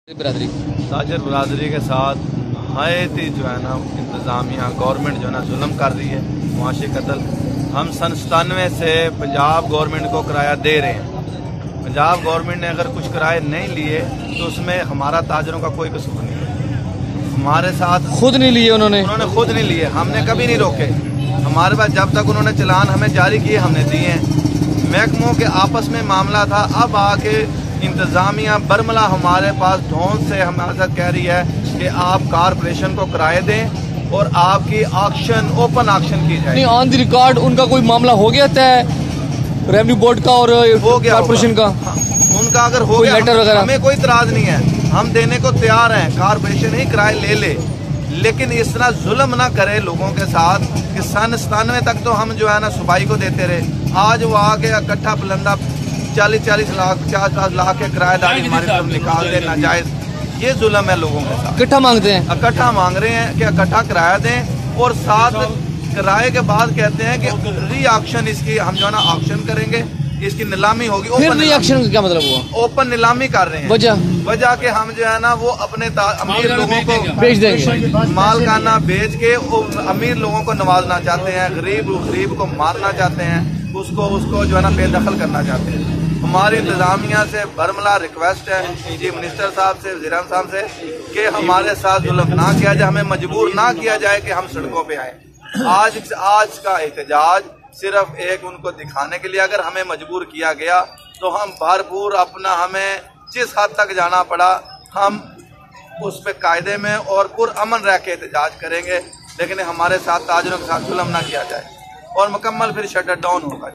ताजर बरादरी के साथ नहायत ही जो है ना इंतज़ामिया गवर्नमेंट जो है ना जुल्म कर रही है, मुआशी कत्ल। हम सन 97 से पंजाब गवर्नमेंट को किराया दे रहे हैं। पंजाब गवर्नमेंट ने अगर कुछ किराए नहीं लिए तो उसमें हमारा ताजरों का कोई कसूर नहीं है। हमारे साथ खुद नहीं लिए उन्होंने खुद नहीं लिए, हमने कभी नहीं रोके। हमारे पास जब तक उन्होंने चलान हमें जारी किए हमने दिए हैं। महकमों के आपस में मामला था, अब आके इंतजामिया बरमला हमारे पास ढोंग से हमारे साथ कह रही है कि आप कारपोरेशन को किराए दें और आपकी ऑक्शन ओपन ऑक्शन की जाए। नहीं, ऑन द रिकॉर्ड उनका कोई मामला हो गया तय रेवेन्यू बोर्ड का और कारपोरेशन का? उनका अगर हो गया लेटर वगैरह हमें कोई इतराज नहीं है, हम देने को तैयार हैं। कारपोरेशन ही किराए ले, लेकिन इस तरह जुल्म ना करे लोगों के साथ कि सन 97 तक तो हम जो है ना सुबाई को देते रहे। आज वो आके इकट्ठा बुलंदा 40-40 लाख 50-50 लाख के किराएदारी हमारी तरफ निकाल दे नाजायज। ये जुल्म है लोगों के साथ। इकट्ठा मांगते हैं, इकट्ठा मांग रहे हैं कि इकट्ठा किराया दें और साथ किराए के बाद कहते हैं कि री ऑक्शन इसकी हम जो है ना ऑक्शन करेंगे, इसकी नीलामी होगी। फिर री ऑक्शन का क्या मतलब हुआ? ओपन नीलामी कर रहे हैं। वजह के हम जो है ना वो अपने अमीर लोगों को बेच देंगे, मालकाना बेच के अमीर लोगों को नवाजना चाहते हैं, गरीब को मारना चाहते हैं, उसको जो है ना बेदखल करना चाहते हैं। हमारी इंतजामिया से बरमला रिक्वेस्ट है चीफ मिनिस्टर साहब से, वज़ीर आज़म साहब से कि हमारे साथ जुल्म ना किया जाए, हमें मजबूर ना किया जाए कि हम सड़कों पे आए। आज का एहतजाज सिर्फ एक उनको दिखाने के लिए, अगर हमें मजबूर किया गया तो हम भरपूर अपना, हमें जिस हद तक जाना पड़ा हम उस पे कायदे में और पुरअमन रह के एहतजाज करेंगे, लेकिन हमारे साथ ताजरों के साथ जुल्म ना किया जाए और मुकम्मल फिर शटर डाउन होगा।